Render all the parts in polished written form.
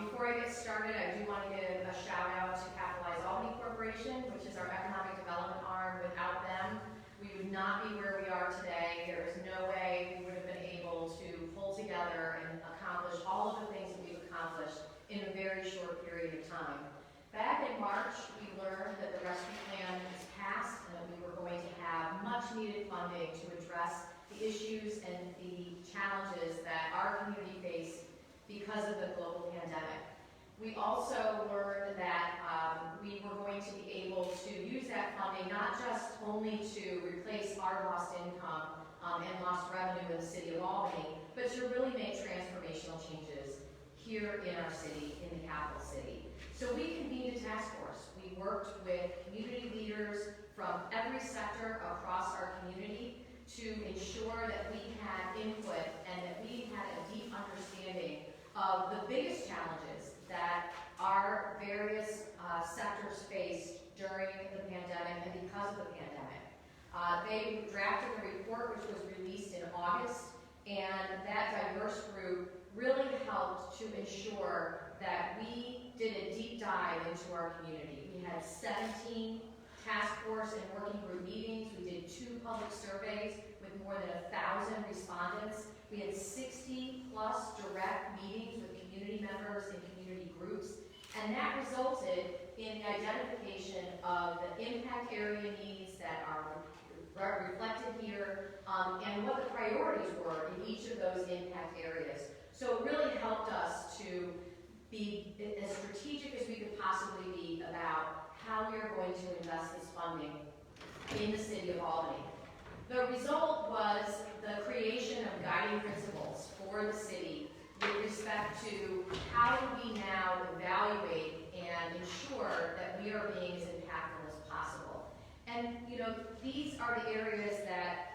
Before I get started, I do want to give a shout out to Capitalize Albany Corporation, which is our economic development arm. Without them, we would not be where we are today. There is no way we would have been able to pull together and accomplish all of the things that we've accomplished in a very short period of time. Back in March, we learned that the rescue plan was passed and that we were going to have much needed funding to address the issues and the challenges that our community faced because of the global pandemic. We also learned that we were going to be able to use that funding not just only to replace our lost income and lost revenue in the city of Albany, but to really make transformational changes here in our city, in the capital city. So we convened a task force. We worked with community leaders from every sector across our community to ensure that we had input and that we had a deep understanding of the biggest challenges that our various sectors faced during the pandemic and because of the pandemic. They drafted a report which was released in August, and that diverse group really helped to ensure that we did a deep dive into our community. We had 17 task force and working group meetings. We did 2 public surveys with more than 1,000 respondents. We had 60 plus direct meetings with community members and community groups, and that resulted in the identification of the impact area needs that are reflected here and what the priorities were in each of those impact areas. So it really helped us to be as strategic as we could possibly be about how we are going to invest this funding in the city of Albany. The result was the creation of guiding principles for the city with respect to how do we now evaluate and ensure that we are being as impactful as possible. And these are the areas that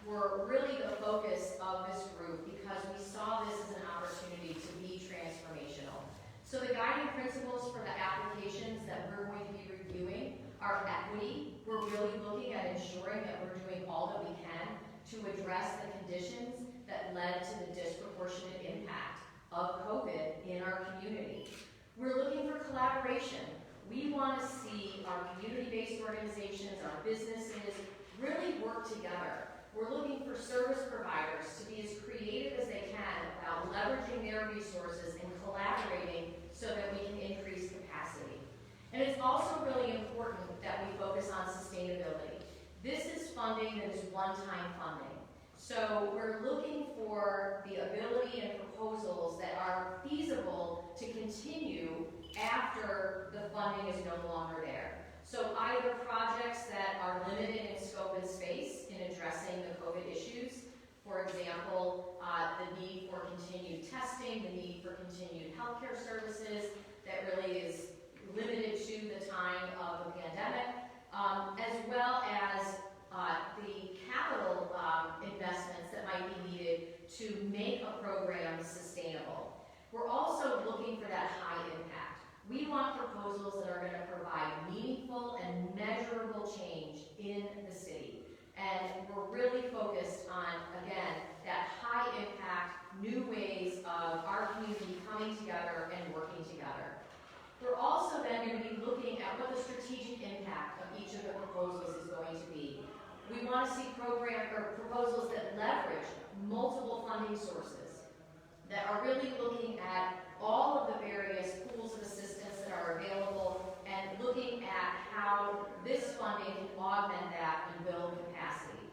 were really the focus of this group because we saw this as an opportunity to be transformational. So the guiding principles for the applications that we're going to be reviewing are equity. We're really looking at ensuring that we're doing all that we can to address the conditions that led to the disproportionate impact of COVID in our community. We're looking for collaboration. We want to see our community-based organizations, our businesses, really work together. We're looking for service providers to be as creative as they can about leveraging their resources and collaborating so that we can increase capacity. And it's also really important that we focus on sustainability. This is funding that is one-time funding. So we're looking for the ability and proposals that are feasible to continue after the funding is no longer there. So either projects that are limited in scope and space in addressing the COVID issues, for example, the need for continued testing, the need for continued healthcare services that really is limited to the time of the pandemic, as well as the capital investments that might be needed to make a program sustainable. We're also looking for that high impact. We want proposals that are going to provide meaningful and measurable change in the city. And we're really focused on, again, that high impact, new ways of our community coming together and working together. We're also then going to be looking at what the strategic impact of each of the proposals is going to be. We want to see proposals that leverage multiple funding sources, that are really looking at all of the various pools of assistance that are available and looking at how this funding can augment that and build capacity.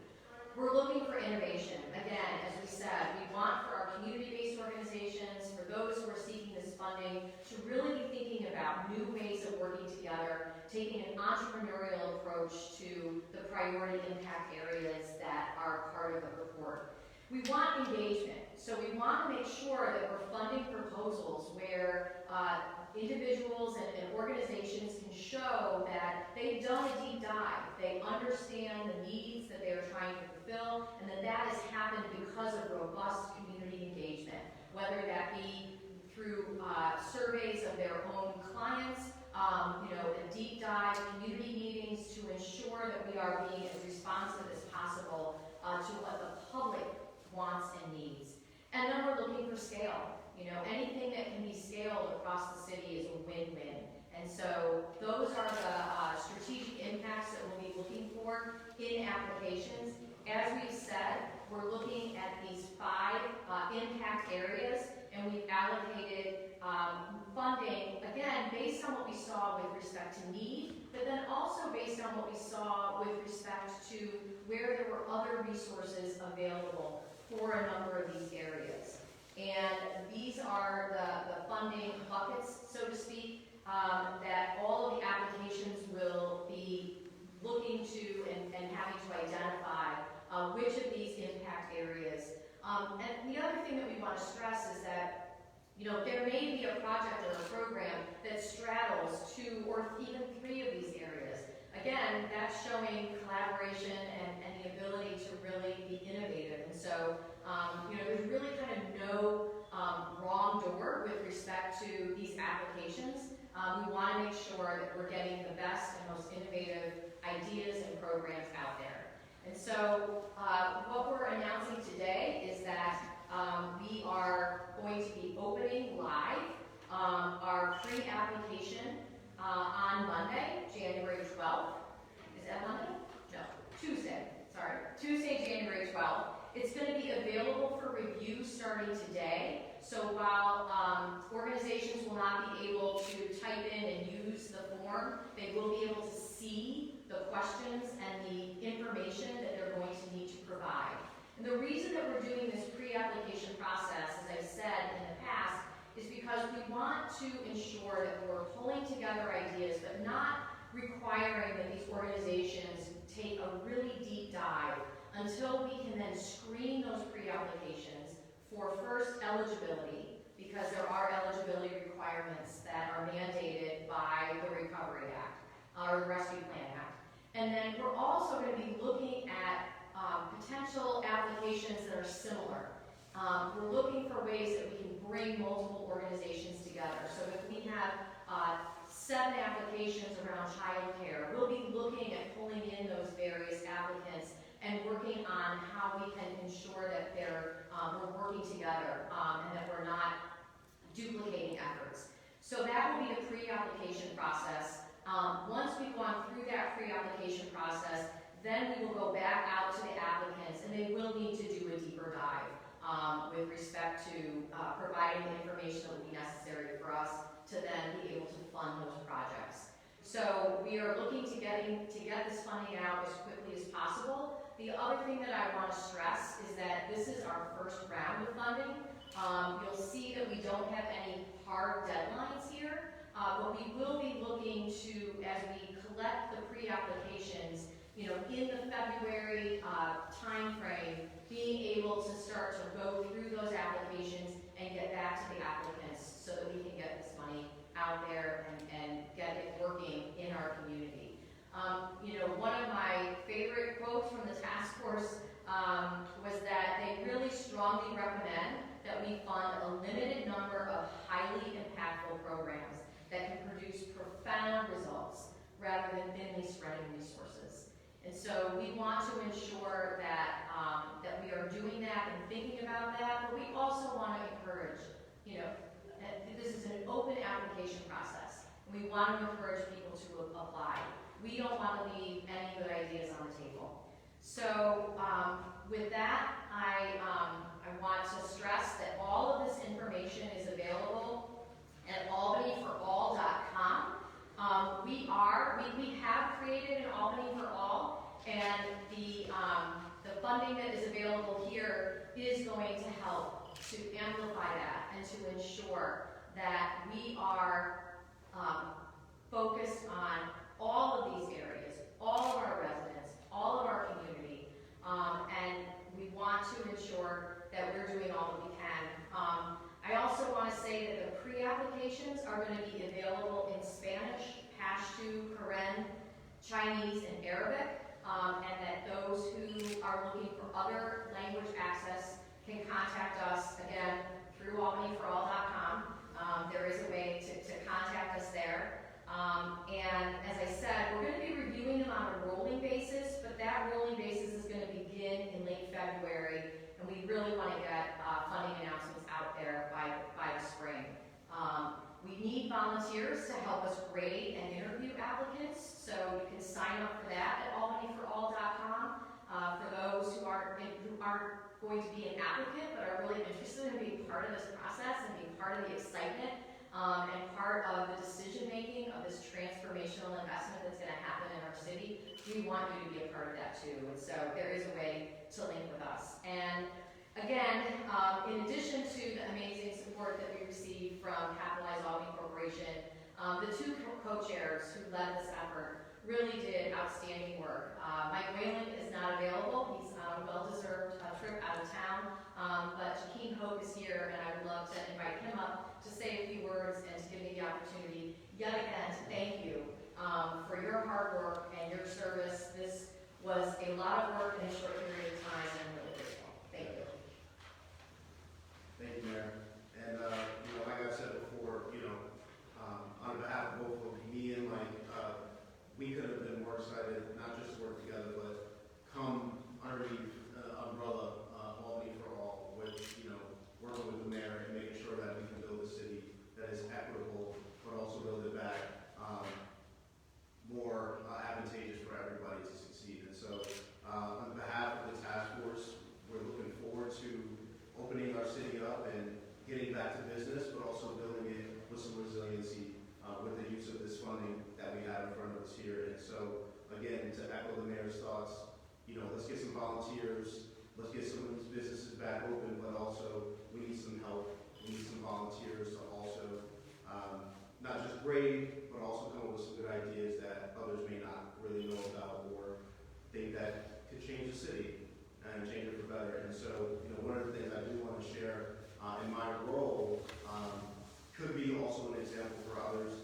We're looking for innovation. Again, as we said, we want for our community-based organizations, for those who are seeking this funding, to really be thinking about new ways of working together, taking an entrepreneurial approach to the priority impact areas that are part of the report. We want engagement, so we want to make sure that we're funding proposals where individuals and organizations can show that they've done a deep dive, they understand the needs that they're trying to fulfill, and that has happened because of robust community engagement, whether that be through surveys of their own clients, a deep dive community meetings to ensure that we are being as responsive as possible to what the public wants and needs. And then we're looking for scale. You know, anything that can be scaled across the city is a win-win. And so those are the strategic impacts that we'll be looking for in applications. As we've said, we're looking at these 5 impact areas, and we've allocated funding, again, based on what we saw with respect to need, but then also based on what we saw with respect to where there were other resources available for a number of these areas. And these are the funding buckets, so to speak, that all of the applications will be looking to and having to identify which of these impact areas. And the other thing that we want to stress is that, you know, there may be a project or a program that straddles 2 or even 3 of these areas. Again, that's showing collaboration and the ability to really be innovative. And so, you know, there's really kind of no wrong door with respect to these applications. We want to make sure that we're getting the best and most innovative ideas and programs out there. And so what we're announcing today is that we are going to be opening live our pre-application on Monday, January 12th. Is that Monday? No, Tuesday. Sorry, Tuesday, January 12th. It's going to be available for review starting today. So while organizations will not be able to type in and use the form, they will be able to see the questions and the information that they're going to need to provide. And the reason that we're doing this pre-application process, as I've said in the past, is because we want to ensure that we're pulling together ideas, but not requiring that these organizations take a really deep dive until we can then screen those pre-applications for first eligibility, because there are eligibility requirements that are mandated by the Recovery Act, or the Rescue Plan Act. And then we're also going to be looking at potential applications that are similar. We're looking for ways that we can bring multiple organizations together. So if we have 7 applications around child care, we'll be looking at pulling in those various applicants and working on how we can ensure that we're working together and that we're not duplicating efforts. So that will be the pre-application process. Once we've gone through that pre-application process, then we will go back out to the applicants, and they will need to do a deeper dive with respect to providing the information that will be necessary for us to then be able to fund those projects. So we are looking to get this funding out as quickly as possible. The other thing that I want to stress is that this is our first round of funding. You'll see that we don't have any hard deadlines here, but we will be looking to, as we collect the pre-applications, you know, in the February time frame, being able to start to go through those applications and get back to the applicants so that we can get this money out there and get it working in our community. You know, one of my favorite quotes from the task force was that they really strongly recommend that we fund a limited number of highly impactful programs that can produce profound results rather than thinly spreading resources. And so we want to ensure that that we are doing that and thinking about that, but we also want to encourage, you know, this is an open application process. We want to encourage people to apply. We don't want to leave any good ideas on the table. So with that, I want to stress that all of this information is available at albanyforall.com. We have created an Albany for All, and the funding that is available here is going to help to amplify that and to ensure that we are focused on all of these areas, all of our residents, all of our community, and we want to ensure that we're doing all that we can. I also want to say that the pre-applications are going to be available in Spanish, Pashto, Karen, Chinese, and Arabic, and that those who are looking for other language access can contact us, again, through albanyforall.com. There is a way to contact us there. And as I said, we're going to be reviewing them on a rolling basis, but that rolling basis is going to begin in late February, and we really want to get funding announcements out there by volunteers to help us grade and interview applicants, so you can sign up for that at albanyforall.com. For those who aren't going to be an applicant but are really interested in being part of this process and being part of the excitement and part of the decision making of this transformational investment that's going to happen in our city, we want you to be a part of that too. And so there is a way to link with us. And again, in addition to the amazing support that we received from Capitalize Albany Corporation, the two co-chairs who led this effort really did outstanding work. Mike Whalen is not available. He's on a well-deserved trip out of town, but Joaquin Hope is here, and I would love to invite him up to say a few words and to give me the opportunity yet again to thank you for your hard work and your service. This was a lot of work in a short period of time, and I'm really grateful. Thank you. Thank you, Mayor. And like I said before, on behalf of both of me and Mike, we could have been more excited not just to work together, but come underneath umbrella Albany for All, which working with the mayor and making sure that we can build a city that is equitable, but also build it back more advantageous for everybody to succeed. And so, on behalf of the task force, we're looking forward to opening our city up and getting back to business, but also building it with some resiliency with the use of this funding that we have in front of us here. And so, again, to echo the mayor's thoughts, let's get some volunteers, let's get some of these businesses back open, but also we need some help. We need some volunteers to also not just grade, but also come up with some good ideas that others may not really know about or think that could change the city and change it for better. And so, one of the things I do want to share in my role could be also an example for others.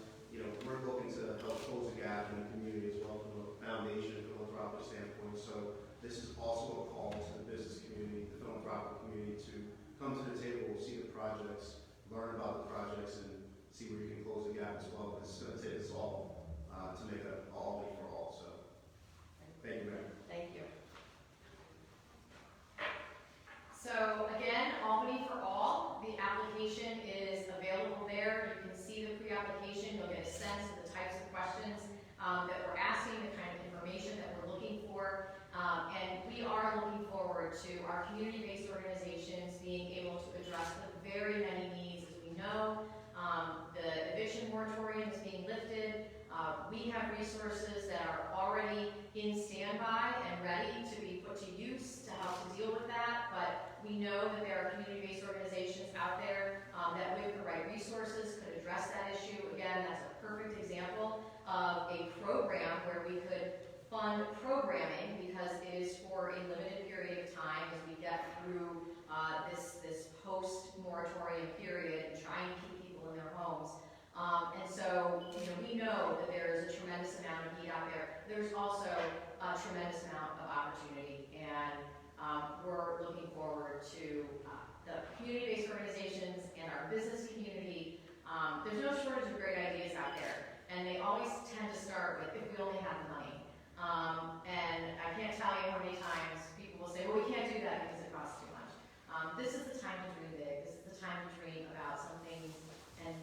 We're looking to help close the gap in the community as well from a foundation philanthropic standpoint. So this is also a call to the business community, the philanthropic community, to come to the table, see the projects, learn about the projects, and see where you can close the gap as well. Because it's going to take us all to make it Albany for all. So thank you, Mayor. Thank you. So again, Albany for All, the application is available there. You can see the pre-application. You'll get a sense of the types of questions that we're asking, the kind of information that we're looking for. And we are looking forward to our community-based organizations being able to address the very many needs. As we know, the eviction moratorium is being lifted. We have resources that are already in standby and ready to be put to use to help to deal with that, but we know that there are community-based organizations out there that with the right resources could address that issue. Again, that's a perfect example of a program where we could fund programming because it is for a limited period of time as we get through this post-moratorium period and trying to keep people in their homes. And so, we know that there is a tremendous amount of need out there. There's also a tremendous amount of opportunity, and we're looking forward to the community-based organizations and our business community. There's no shortage of great ideas out there, and they always tend to start with, if we only had the money. And I can't tell you how many times people will say, well, we can't do that because it costs too much. This is the time to dream big. This is the time to dream about some things and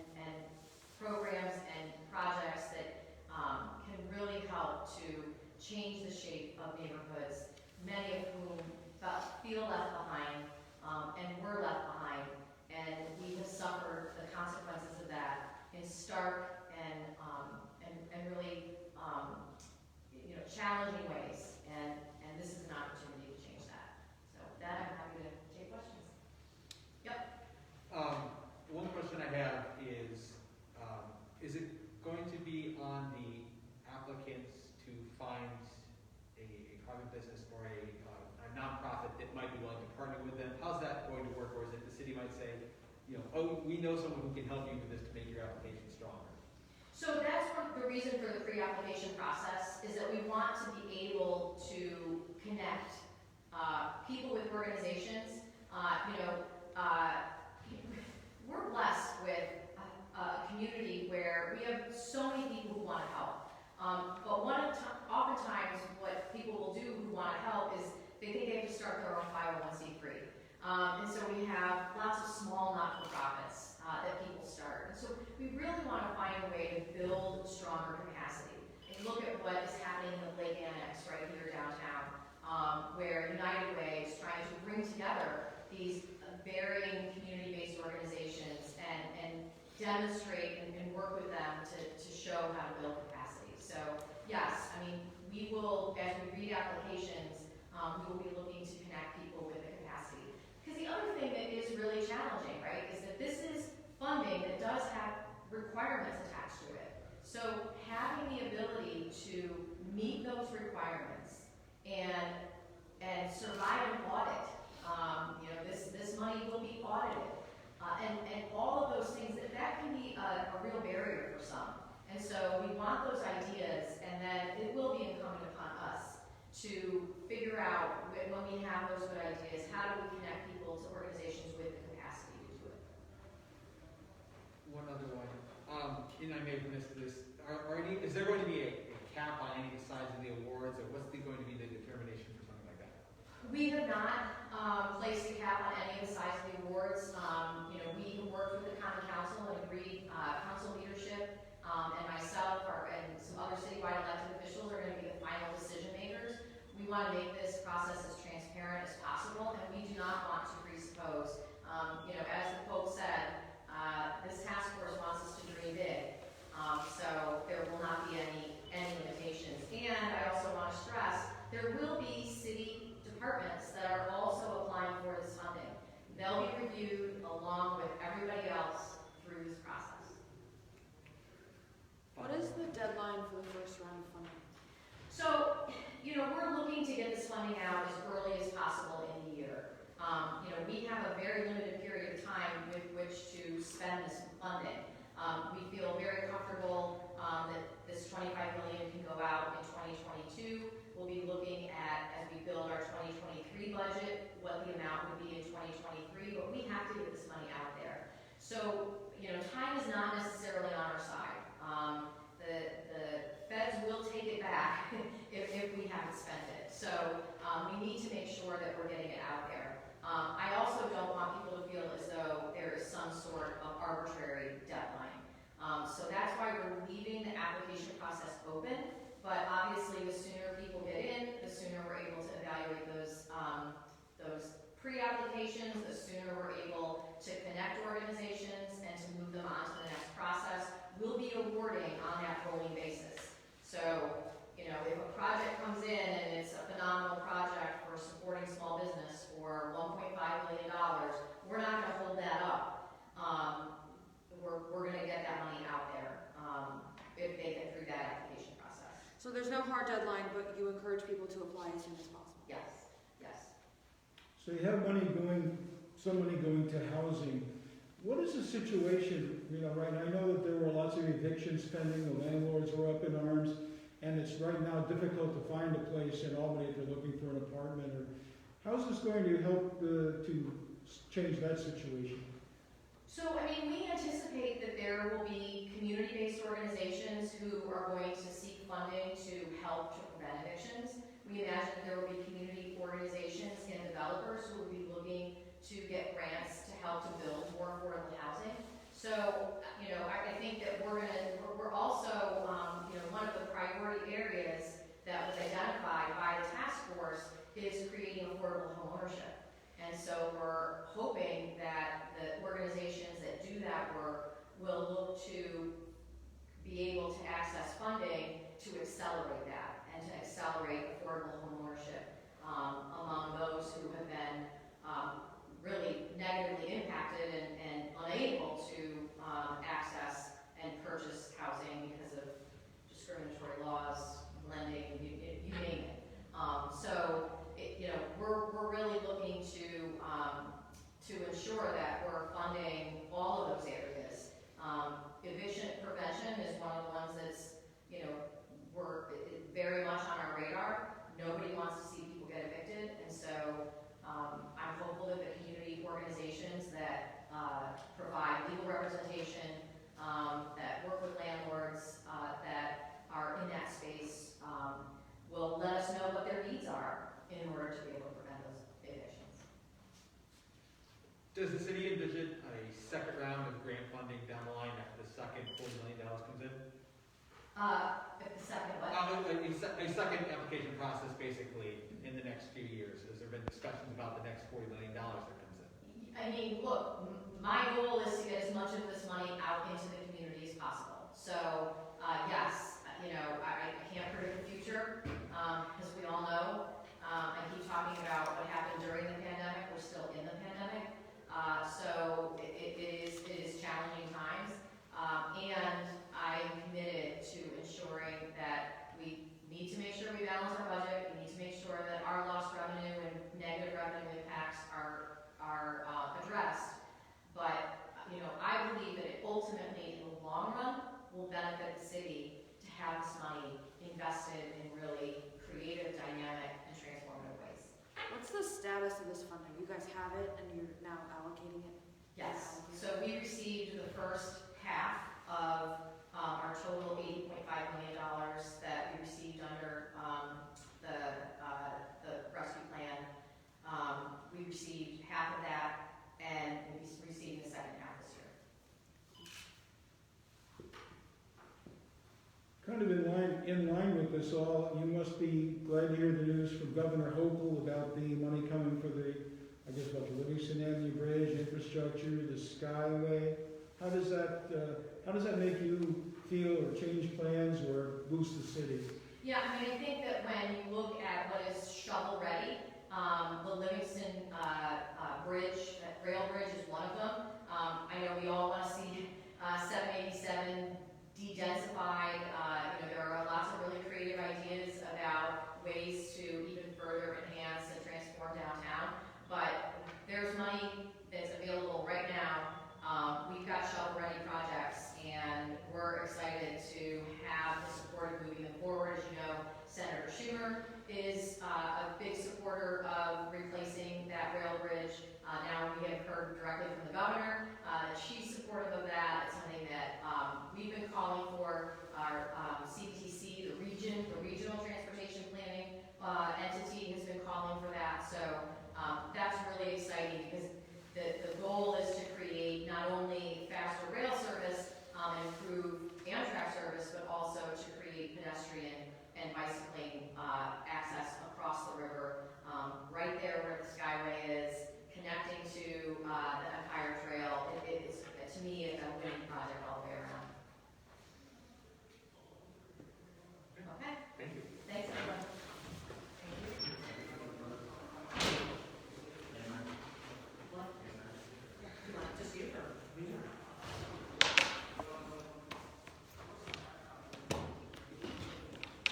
programs and projects that can really help to change the shape of neighborhoods, many of whom feel left behind and were left behind, and we have suffered the consequences of that in stark and really challenging ways, and this is an opportunity to change that. So with that, I'm happy to take questions. Yep. One question I have is it going to be on the applicants to find a private business or a nonprofit that might be willing to partner with them? How's that going to work? Or is it the city might say, oh, we know someone who can help you with this to make your application stronger? So that's the reason for the pre-application process, is that we want to be able to connect people with organizations. We're blessed with a community where we have so many people who want to help. But oftentimes what people will do who want to help is they think they have to start their own 501c3. And so we have lots of small not-for-profits that people start. And so we really want to find a way demonstrate and work with them to show how to build capacity. So yes, I mean, we will, as we read applications, we will be looking to connect people with the capacity. Because the other thing that is really challenging, right, is that this is funding that does have requirements attached to it. So having the ability to meet those requirements and survive an audit, this money will be audited, and all of those things, that can be a real barrier for some. And so we want those ideas, and then it will be incumbent upon us to figure out when we have those good ideas, how do we connect people to organizations with the capacity to do it. One other one, and I may have missed this, is there going to be a cap on any size of the awards, or what's going to be the determination for something like that? We have not placed a cap on any of the size of the awards. We have worked with the common council and agreed, council leadership and myself and some other citywide elected officials are going to be the final decision makers. We want to make this process as transparent as possible, and we do not want to presuppose. As the folks said, this task force wants us to dream big, so there will not be any limitations. And I also want to stress there will be city departments that are also applying for this funding. They'll be reviewed along with everybody else through this process. What is the deadline for the first round of funding? So, we're looking to get this funding out as early as possible in the year. We have a very limited period of time with which to spend this funding. We feel very comfortable that this $25 million can go out in 2022. We'll be looking at, as we build our 2023 budget, what the amount would be in 2023, but we have to get this money out there. So, time is not necessarily on our side. The feds will take it back if we haven't spent it. So we need to make sure that we're getting it out there. I also don't want people to feel as though there is some sort of arbitrary deadline. So that's why we're leaving the application process open. But obviously, the sooner people get in, the sooner we're able to evaluate those pre-applications, the sooner we're able to connect organizations and to move them on to the next process. We'll be awarding on that rolling basis. So, if a project comes in and it's a phenomenal project for supporting small business for $1.5 million, we're not going to hold that up. We're going to get that money out there if they get through that application process. So there's no hard deadline, but you encourage people to apply as soon as possible. Yes, yes. So you have some money going to housing. What is the situation, right now? I know that there were lots of evictions pending, the landlords were up in arms, and it's right now difficult to find a place in Albany if they're looking for an apartment. Or how's this going to help to change that situation? So, we anticipate that there will be community-based organizations who are going to seek funding to help to prevent evictions. We imagine that there will be community organizations and developers who will be looking to get grants to help to build more affordable housing. So, I think that we're also, one of the priority areas that was identified by the task force is creating affordable homeownership. And so we're hoping that the organizations that do that work will look to be able to access funding to accelerate that and to accelerate affordable homeownership among those who have been really negatively impacted and unable to access and purchase housing because of discriminatory laws, lending, you name it. We're really looking to ensure that we're funding all of those areas. Eviction prevention is one of the ones that's, we're very much on our radar. Nobody wants to see people get evicted, and so I'm hopeful that the community organizations that provide legal representation, that work with landlords, that are in that space, will let us know what their needs are in order to be able to prevent those evictions. Does the city envision a second round of grant funding down the line after the second $40 million comes in? If the second what? A second application process, basically, in the next few years. Has there been discussions about the next $40 million that comes in? Look, my goal is to get as much of this money out into So, yes, I can't predict the future, as we all know. I keep talking about what happened during the pandemic. We're still in the pandemic. So it is challenging times. And I'm committed to ensuring that we need to make sure we balance our budget. We need to make sure that our lost revenue and negative revenue impacts are addressed. But, I believe that it ultimately, in the long run, will benefit the city to have this money invested in really creative, dynamic, and transformative ways. What's the status of this funding? You guys have it and you're now allocating it? Yes, so we received the first half of our total $80.5 million that we received under the rescue plan. We received half of that, and we'll be receiving the second half this year. Kind of in line with this all, you must be glad to hear the news from Governor Hochul about the money coming for the Livingston Avenue Bridge, infrastructure, the Skyway. How does that make you feel, or change plans, or boost the city? Yeah, I think that when you look at what is shovel ready, the Livingston Bridge, rail bridge is one of them. I know we all want to see 787 de-densified. There are lots of really creative ideas about ways to even further enhance and transform downtown. But there's money that's available right now. We've got shovel-ready projects, and we're excited to have the support of moving them forward. As you know, Senator Schumer is a big supporter of replacing that rail bridge. Now we have heard directly from the governor that she's